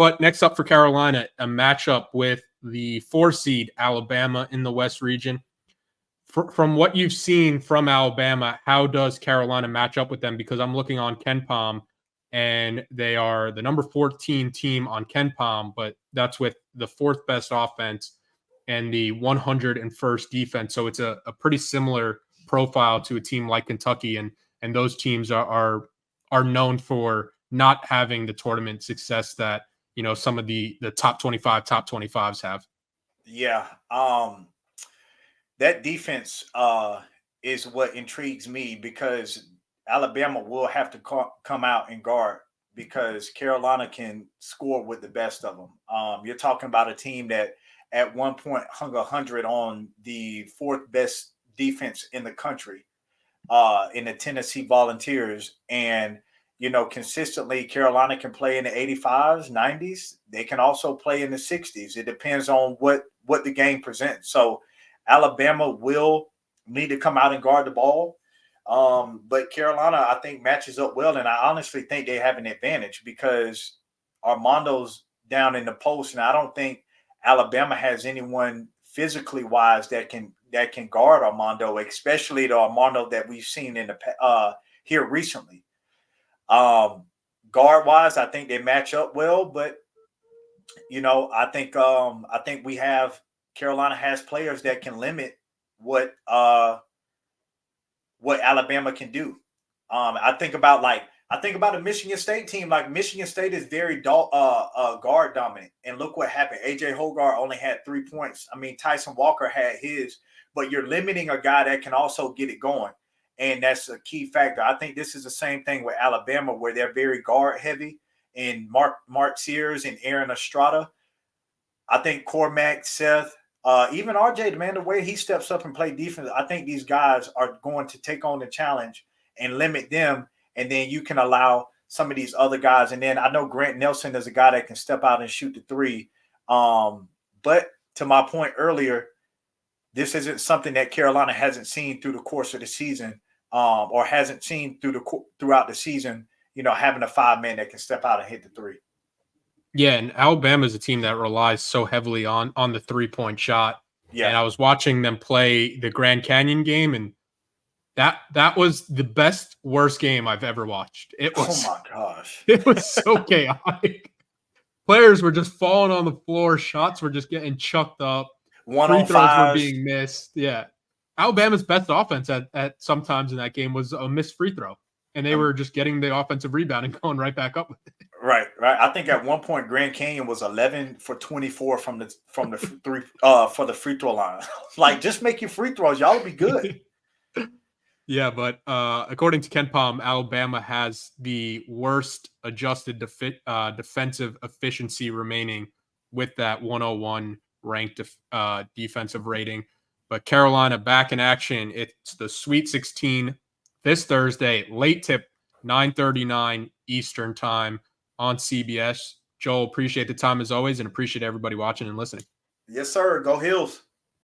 But next up for Carolina, a matchup with the 4 seed Alabama in the West region. From what you've seen from Alabama, how does Carolina match up with them? Because I'm looking on KenPom, and they are the number 14 team on KenPom, but that's with the 4th best offense and the 101st defense. So it's a pretty similar profile to a team like Kentucky, and those teams are known for not having the tournament success that some of the top 25s have. Yeah. That defense is what intrigues me, because Alabama will have to come out and guard, because Carolina can score with the best of them. You're talking about a team that at one point hung 100 on the 4th best defense in the country, in the Tennessee Volunteers. And, consistently Carolina can play in the 85s, 90s. They can also play in the 60s. It depends on what the game presents. So Alabama will need to come out and guard the ball. But Carolina, I think, matches up well. And I honestly think they have an advantage, because Armando's down in the post. And I don't think Alabama has anyone physically wise that can guard Armando, especially the Armando that we've seen in the here recently. Guard wise, I think they match up well. But, I think Carolina has players that can limit what Alabama can do. I think about a Michigan State team. Like, Michigan State is very guard dominant, and look what happened. AJ Hogarth only had 3 points. I mean, Tyson Walker had his, but you're limiting a guy that can also get it going, and that's a key factor. I think this is the same thing with Alabama, where they're very guard heavy, and Mark Sears and Aaron Estrada. I think Cormac, Seth, even RJ, man, the way he steps up and play defense, I think these guys are going to take on the challenge and limit them. And then you can allow some of these other guys. And then I know Grant Nelson is a guy that can step out and shoot the 3. But to my point earlier, this isn't something that Carolina hasn't seen through the course of the season, or hasn't seen throughout the season, having a 5-man that can step out and hit the 3. Yeah, and Alabama is a team that relies so heavily on the 3-point shot. Yeah. And I was watching them play the Grand Canyon game, and that was the worst game I've ever watched. It was, oh my gosh. It was so chaotic. Players were just falling on the floor. Shots were just getting chucked up. Free throws were being missed. Yeah. Alabama's best offense at sometimes in that game was a missed free throw. And they were just getting the offensive rebound and going right back up with it. Right. I think at one point Grand Canyon was 11 for 24 from the three for the free throw line. Like, just make your free throws, y'all will be good. Yeah, but according to KenPom, Alabama has the worst adjusted defensive efficiency remaining, with that 101 ranked defensive rating. But Carolina back in action. It's the Sweet 16 this Thursday, late tip, 9:39 Eastern time on CBS. Joel, appreciate the time as always, and appreciate everybody watching and listening. Yes, sir. Go Heels.